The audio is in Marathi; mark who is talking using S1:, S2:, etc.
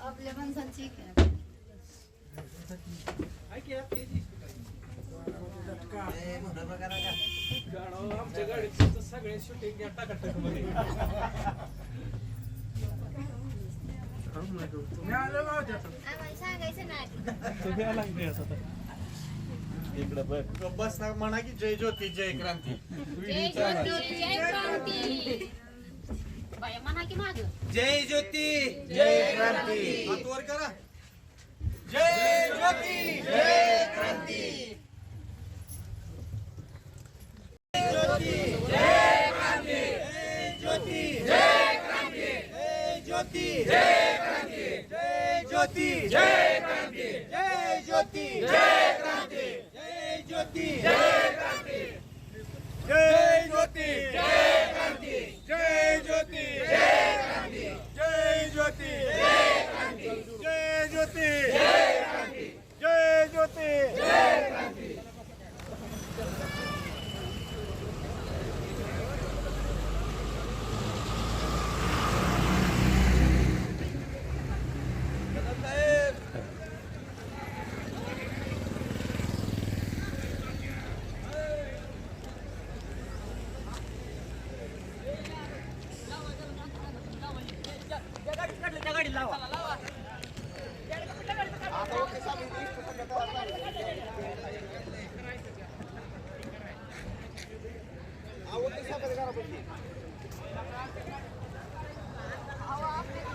S1: आपल्या माणसांची
S2: आमच्या गाडीत सगळे शूटिंग टाकाटक
S1: आम्हाला सांगायचं नाही.
S2: इकडे बस म्हणा की जय ज्योती जय क्रांती.
S1: जय ज्योती जय क्रांती. बाया म्हणा की मागं.
S2: जय ज्योती जय क्रांती. हात वर करा. जय ज्योती जय क्रांती. ज्योती जय क्रांती. ज्योती जय क्रांती. जय ज्योती जय क्रांती. जय ज्योती जय क्रांती. जय ज्योती जय क्रांती. जय ज्योती जय क्रांती. जय ज्योती जय क्रांती. जय ज्योती जय क्रांती. जय ज्योती जय क्रांती. जय ज्योती जय क्रांती.
S1: अहो, आपल्या